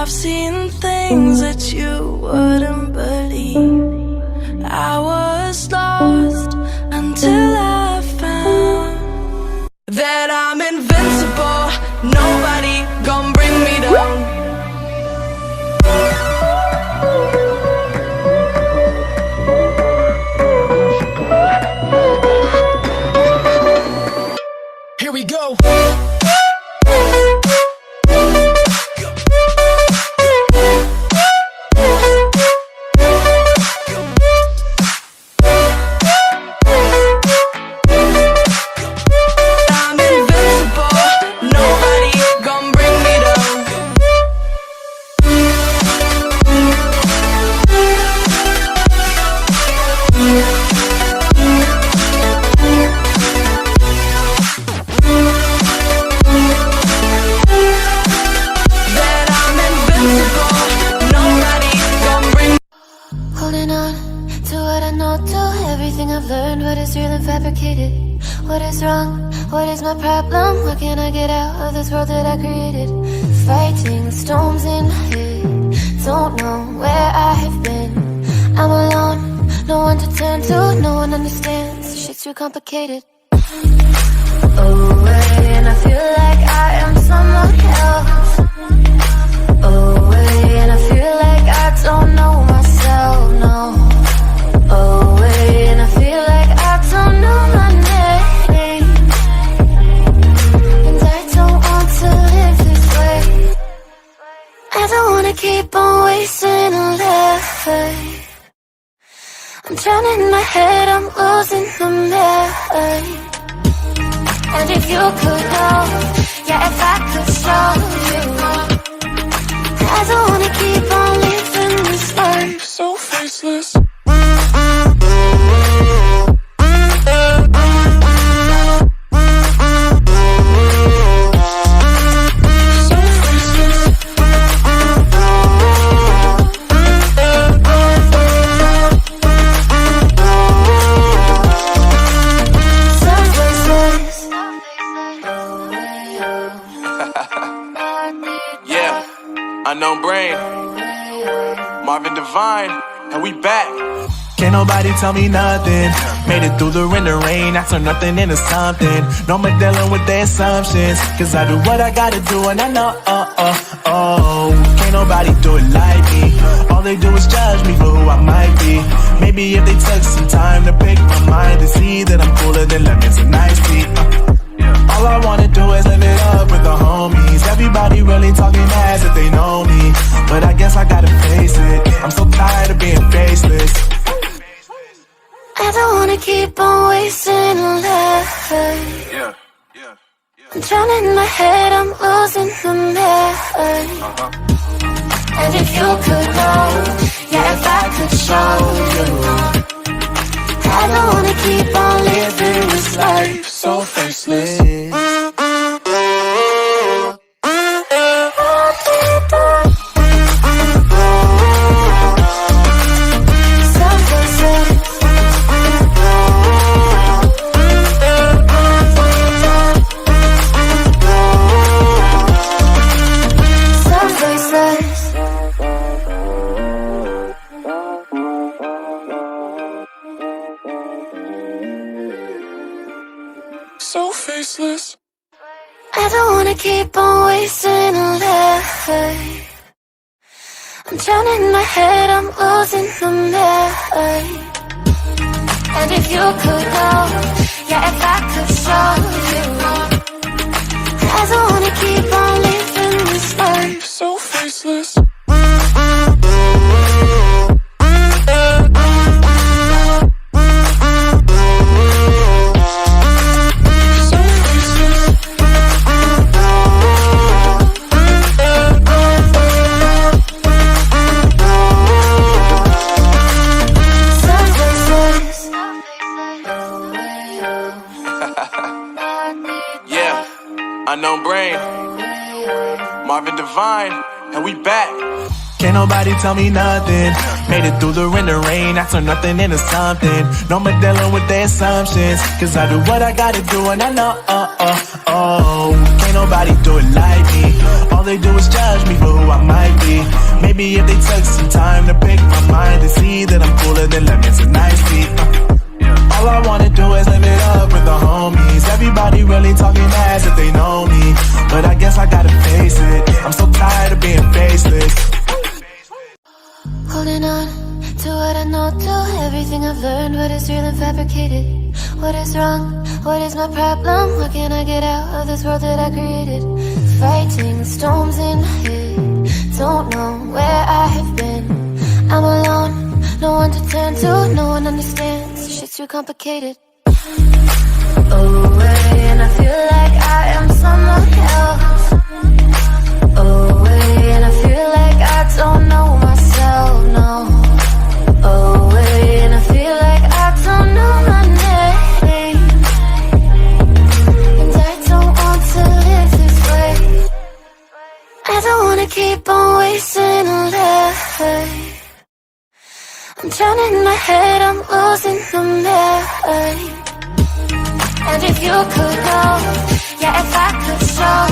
I've seen things that you wouldn't believe. I was lost until I found that I'm invincible. Nobody gon' bring me down. Here we go. I've learned what is real and fabricated. What is wrong? What is my problem? How can I get out of this world that I created? Fighting storms in my head. Don't know where I have been. I'm alone, no one to turn to. No one understands, shit's too complicated. Away, and I feel like I am someone else. Away, and I feel like I don't know myself, no. Away, and I feel like I don't know my name. And I don't want to live this way. I don't wanna keep on wasting a life. I'm drowning in my head, I'm losing the mind. And if you could know, yeah, if I could show you, I don't wanna keep on living this life so faceless. Unknown brain, Marvin Divine, and we back. Can't nobody tell me nothing. Made it through the rain, I turned nothing into something. No more dealing with their assumptions, cause I do what I gotta do and I know, can't nobody do it like me. All they do is judge me for who I might be. Maybe if they took some time to pick my mind and see that I'm cooler than lemons and iced tea. All I wanna do is live it up with the homies. Everybody really talking as if they know me, but I guess I gotta face it. I'm so tired of being faceless. I don't wanna keep on wasting a life. I'm drowning in my head, I'm losing the mind. And if you could know, yeah, if I could show you, I don't wanna keep on living this life so faceless. So faceless. I don't wanna keep on wasting a life. I'm drowning in my head, I'm losing the mind. And if you could know, yeah, if I could show you, I don't wanna keep on living this life so faceless. Unknown brain, Marvin Divine, and we back. Can't nobody tell me nothing. Made it through the rain, I turned nothing into something. No more dealing with their assumptions, cause I do what I gotta do and I know, can't nobody do it like me. All they do is judge me for who I might be. Maybe if they took some time to pick my mind to see that I'm cooler than lemons and iced tea. All I wanna do is live it up with the homies. Everybody really talking ass if they know me, but I guess I gotta face it. I'm so tired of being faceless. Holding on to what I know, to everything I've learned. What is real and fabricated? What is wrong? What is my problem? How can I get out of this world that I created? Fighting the storms in my head. Don't know where I have been. I'm alone, no one to turn to. No one understands, shit's too complicated. Away, and I feel like I am someone else. Away, and I feel like I don't know myself, no. Away, and I feel like I don't know my name. And I don't want to live this way. I don't wanna keep on wasting a life. I'm drowning in my head, I'm losing the mind. And if you could know, yeah, if I could show